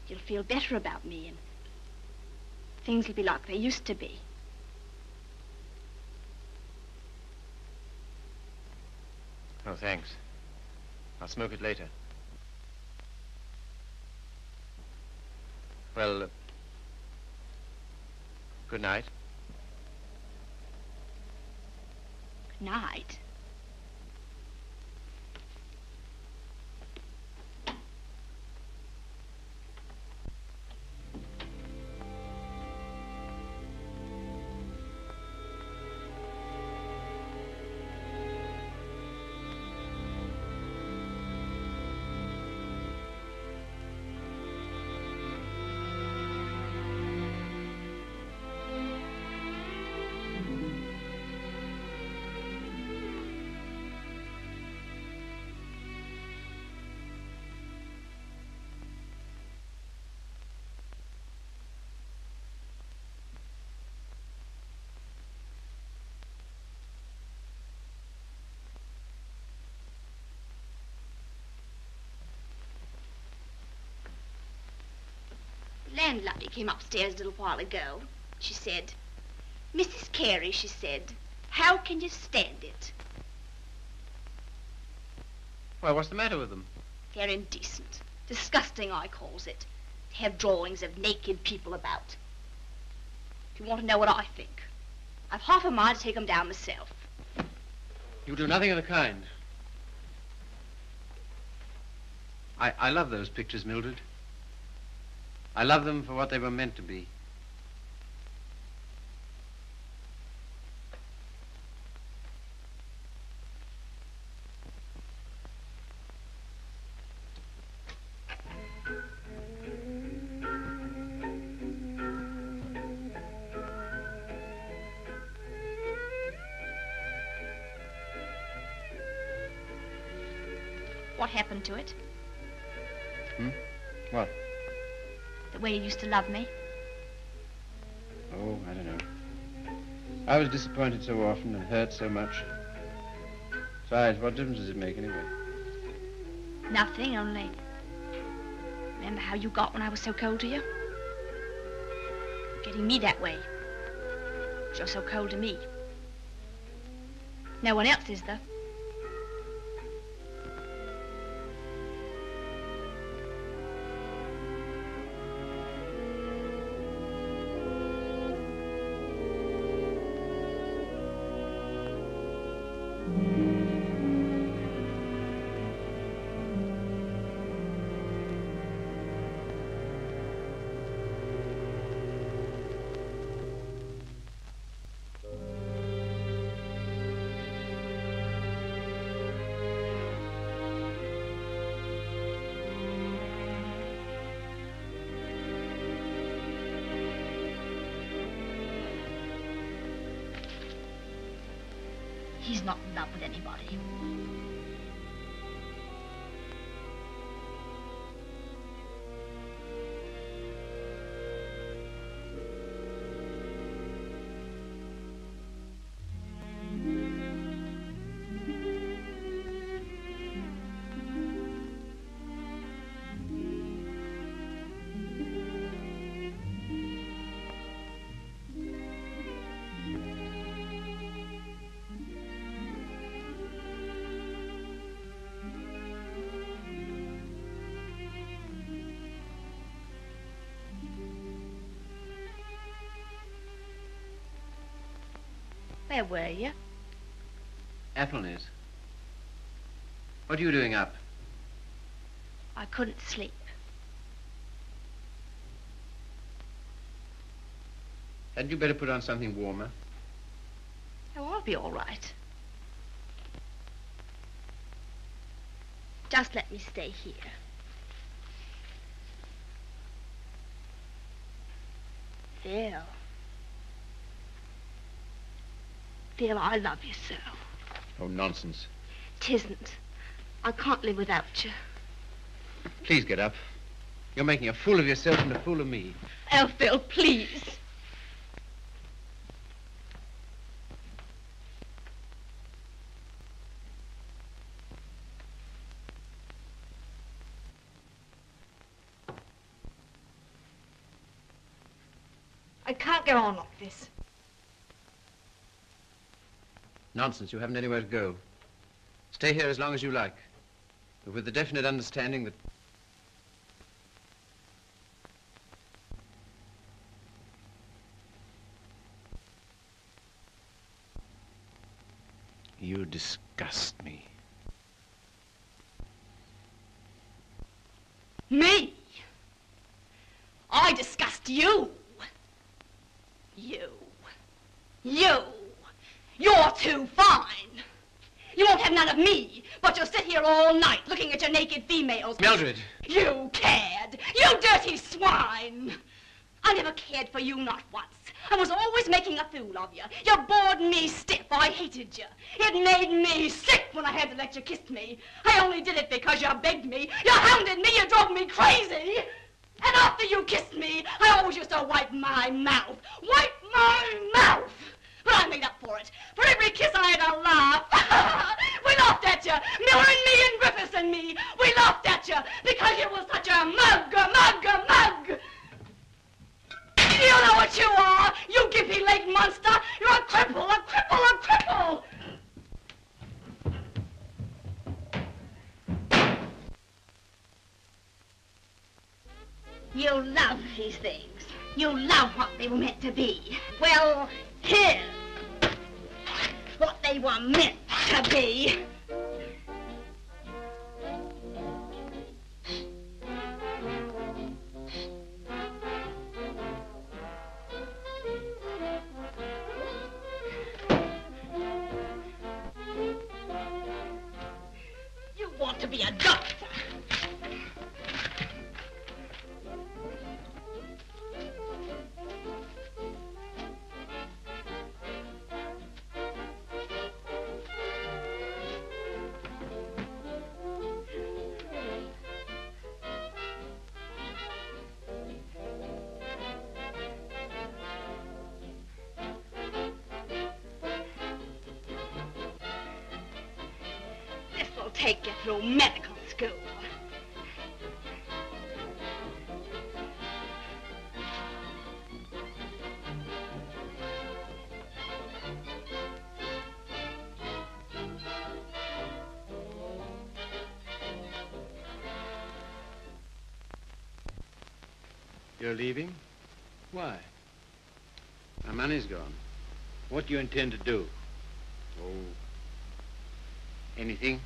you'll feel better about me and things will be like they used to be. Oh, thanks. I'll smoke it later. Well, good night. Good night. The landlady came upstairs a little while ago. She said, "Mrs. Carey," she said, "how can you stand it?" Well, what's the matter with them? They're indecent. Disgusting, I calls it. To have drawings of naked people about. If you want to know what I think, I've half a mind to take 'em down myself. You do nothing of the kind. I love those pictures, Mildred. I love them for what they were meant to be. What happened to it? What? The way you used to love me? Oh, I don't know. I was disappointed so often and hurt so much. Besides, what difference does it make anyway? Nothing, only... Remember how you got when I was so cold to you? Getting me that way. You're so cold to me. No one else is, though. He's not in love with anybody. Where were you? Athelney's. What are you doing up? I couldn't sleep. Hadn't you better put on something warmer? Oh, I'll be all right. Just let me stay here. Phil. Phil, I love you so. Oh, nonsense. 'Tisn't. I can't live without you. Please get up. You're making a fool of yourself and a fool of me. Oh, Phil, please. I can't go on like this. Nonsense. You haven't anywhere to go. Stay here as long as you like, but with the definite understanding that... You disgust me. Me? I disgust you. You. You're too fine. You won't have none of me, but you'll sit here all night looking at your naked females. Mildred! You cad! You dirty swine! I never cared for you, not once. I was always making a fool of you. You bored me stiff. I hated you. It made me sick when I had to let you kiss me. I only did it because you begged me. You hounded me. You drove me crazy. And after you kissed me, I always used to wipe my mouth. Wipe my mouth! But I made up for it. For every kiss I had a laugh. We laughed at you. Miller and me and Griffiths and me. We laughed at you because you were such a mug. You know what you are, you gimpy-legged monster. You're a cripple. You love these things. You love what they were meant to be. Well, here's what they were meant to be. You want to be a doctor. This'll take you through medical school. You're leaving? Why? My money's gone. What do you intend to do? Oh, anything.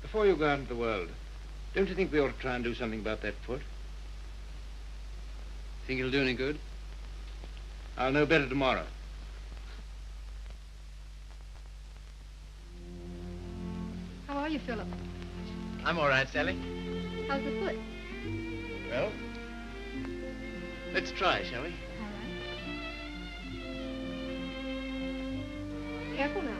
Before you go out into the world, don't you think we ought to try and do something about that foot? Think it'll do any good? I'll know better tomorrow. How are you, Philip? I'm all right, Sally. How's the foot? Well, let's try, shall we? All right. Careful now.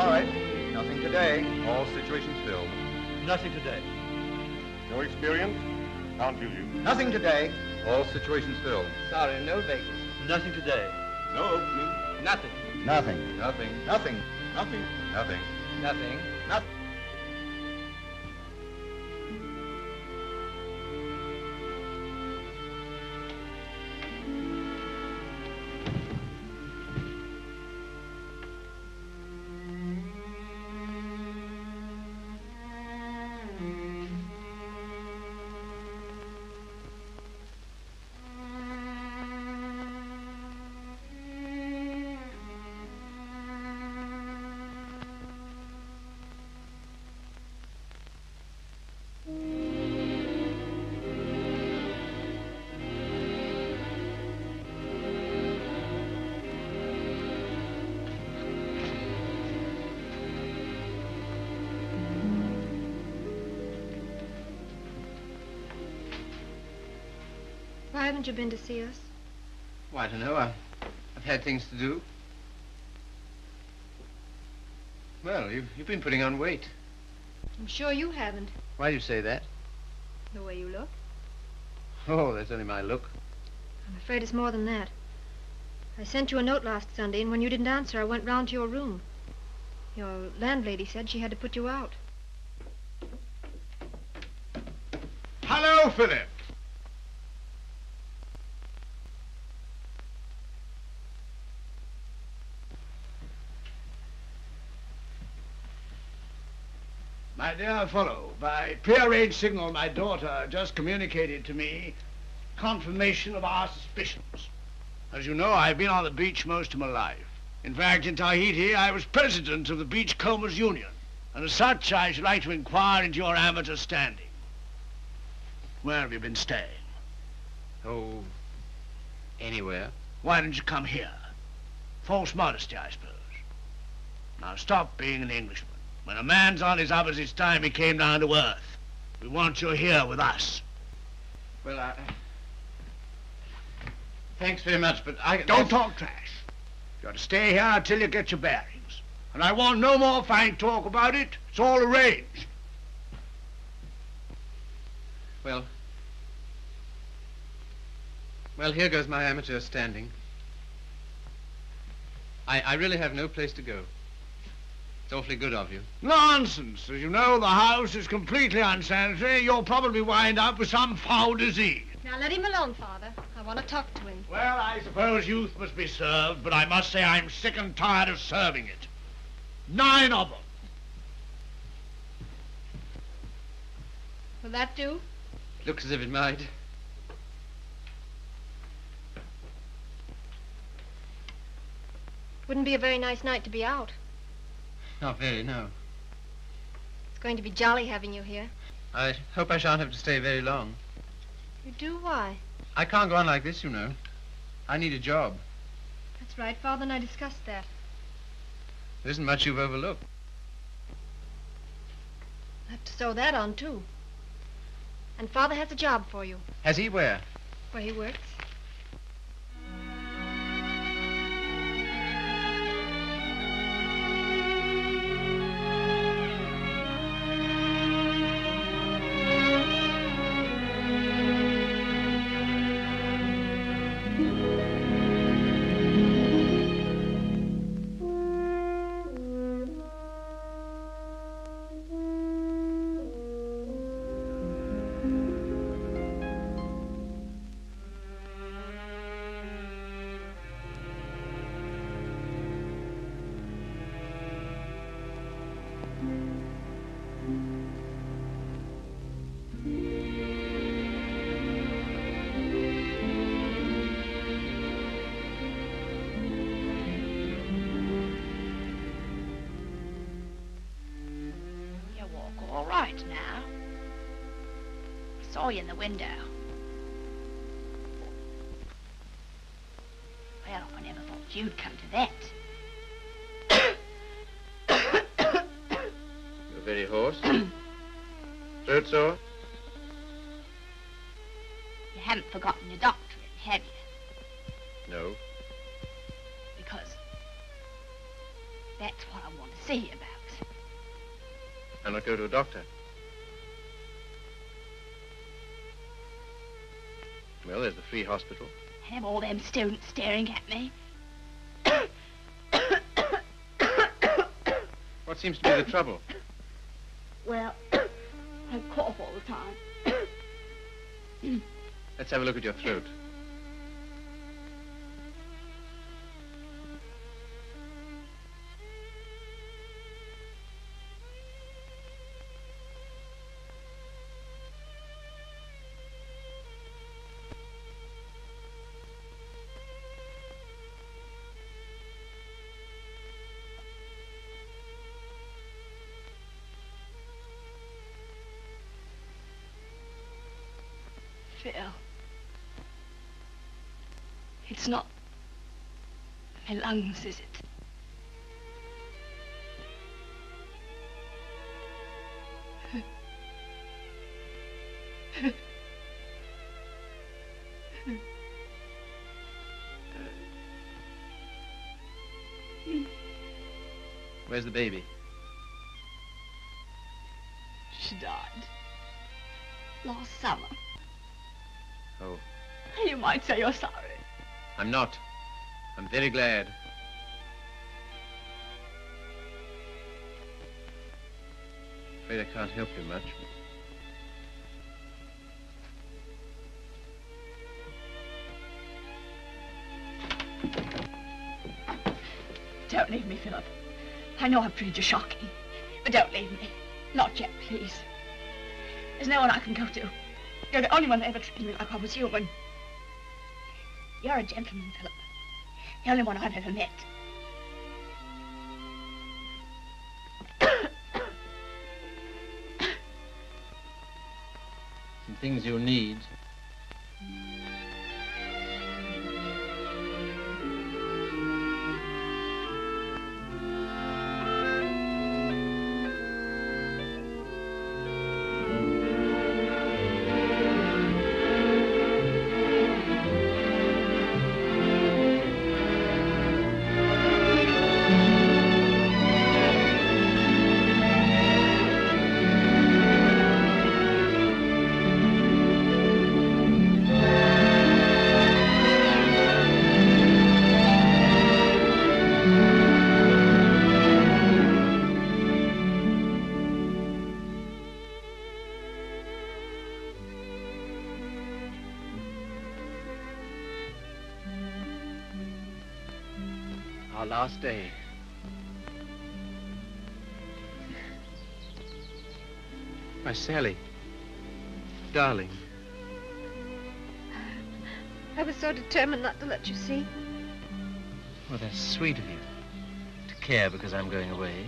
All right. Nothing today. All situations filled. Nothing today. No experience? Can't use you. Nothing today. All situations filled. Sorry, no vacancy. Nothing today. No opening. Nothing. Nothing. Nothing. Nothing. Nothing. Nothing. Nothing. Nothing. Why haven't you been to see us? Well, I don't know. I've had things to do. Well, you've been putting on weight. I'm sure you haven't, Why do you say that? the way you look. Oh, that's only my look. I'm afraid it's more than that. I sent you a note last Sunday, and when you didn't answer, I went round to your room. Your landlady said she had to put you out. Hello, Philip. My dear fellow, by prearranged signal, my daughter just communicated to me confirmation of our suspicions. As you know, I've been on the beach most of my life. In fact, in Tahiti, I was president of the Beachcombers Union. And as such, I should like to inquire into your amateur standing. Where have you been staying? Oh, anywhere. Why didn't you come here? False modesty, I suppose. Now stop being an Englishman. When a man's on his up, it's time he came down to earth. We want you here with us. Well, thanks very much, but I... Don't talk trash. You got to stay here until you get your bearings. And I want no more fine talk about it. It's all arranged. Well, here goes my amateur standing. I really have no place to go. It's awfully good of you. Nonsense. As you know, the house is completely unsanitary. You'll probably wind up with some foul disease. Now let him alone, Father. I want to talk to him. Well, I suppose youth must be served, but I must say I'm sick and tired of serving it. 9 of them. Will that do? Looks as if it might. Wouldn't be a very nice night to be out. Not very, no. It's going to be jolly having you here. I hope I shan't have to stay very long. You do? Why? I can't go on like this, you know. I need a job. That's right. Father and I discussed that. There isn't much you've overlooked. I have to sew that on, too. And Father has a job for you. Has he? Where? Where he works. All right now. I saw you in the window. Well, I never thought you'd come to that. You're very hoarse. Throat sore? You haven't forgotten your doctorate, have you? No. Because that's what I want to see you about? I'll not go to a doctor. Well, there's the free hospital. Have all them students staring at me. What seems to be the trouble? Well, I cough all the time. Let's have a look at your throat. Phil. It's not my lungs, is it? Where's the baby? She died. Last summer. Oh, You might say you're sorry. I'm not. I'm very glad. Afraid I can't help you much. Don't leave me, Philip. I know I've treated you shocking, but don't leave me. Not yet, please. There's no one I can go to. You're the only one that ever treated me like I was human. You're a gentleman, Philip. The only one I've ever met. Some things you'll need. Our last day. My Sally. Darling. I was so determined not to let you see. Well, that's sweet of you. To care because I'm going away.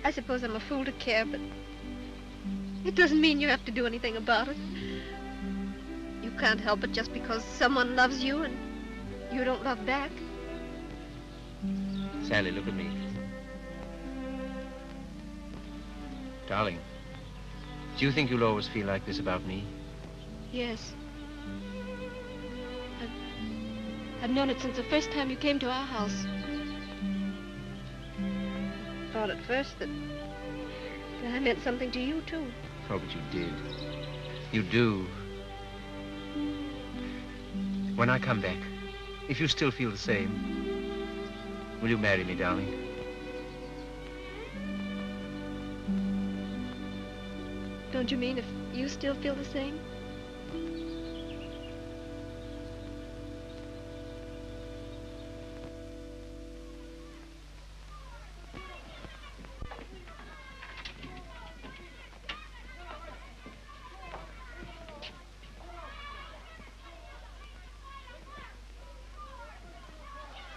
I suppose I'm a fool to care, but it doesn't mean you have to do anything about it. You can't help it just because someone loves you and you don't love back. Sally, look at me. Darling, do you think you'll always feel like this about me? Yes. I've known it since the first time you came to our house. I thought at first that I meant something to you, too. Oh, but you did. You do. When I come back, if you still feel the same, will you marry me, darling? Don't you mean if you still feel the same?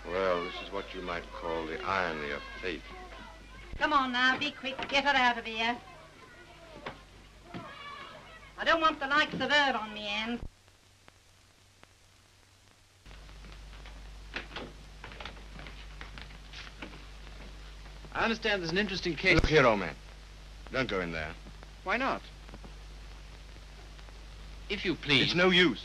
Well, this is what you might call the irony of fate. Come on now, be quick. Get her out of here. I don't want the likes of her on me end. I understand there's an interesting case. Look here, old man. Don't go in there. Why not? If you please. It's no use.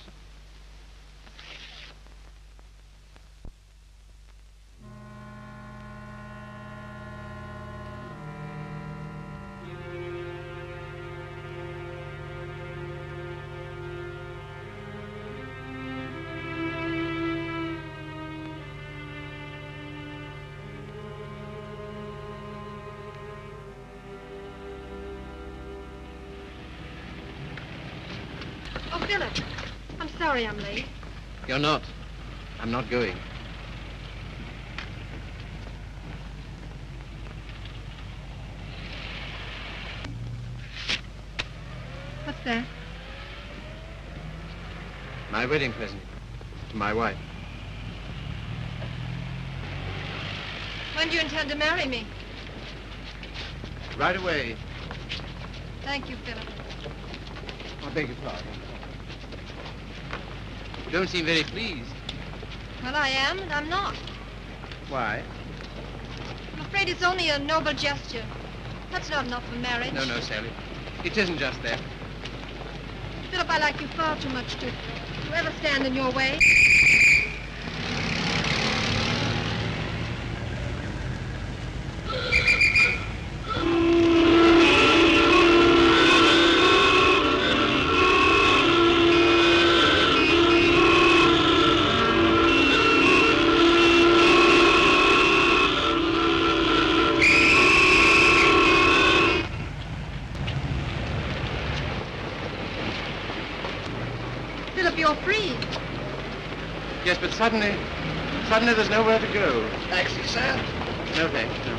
Philip, I'm sorry I'm late. You're not. I'm not going. What's that? My wedding present to my wife. When do you intend to marry me? Right away. Thank you, Philip. I beg your pardon. You don't seem very pleased. Well, I am, and I'm not. Why? I'm afraid it's only a noble gesture. That's not enough for marriage. No, Sally. It isn't just that. Philip, I like you far too much to ever stand in your way. Philip, you're free. Yes, but suddenly there's nowhere to go. Taxi, sir? No, thanks, no.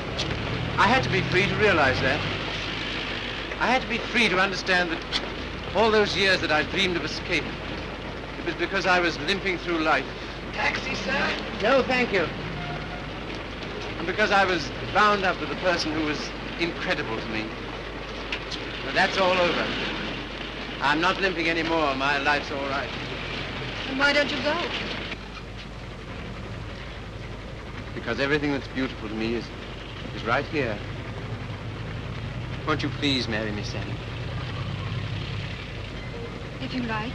I had to be free to realize that. I had to be free to understand that all those years that I dreamed of escape, it was because I was limping through life. Taxi, sir? No, thank you. And because I was bound up with a person who was incredible to me. But that's all over. I'm not limping anymore. My life's all right. And why don't you go? Because everything that's beautiful to me is right here. Won't you please marry me, Sally? If you like.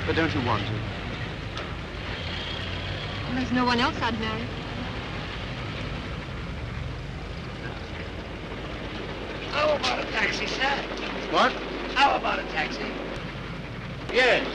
But don't you want to? Well, there's no one else I'd marry. How about a taxi, sir? What? How about a taxi? Yes.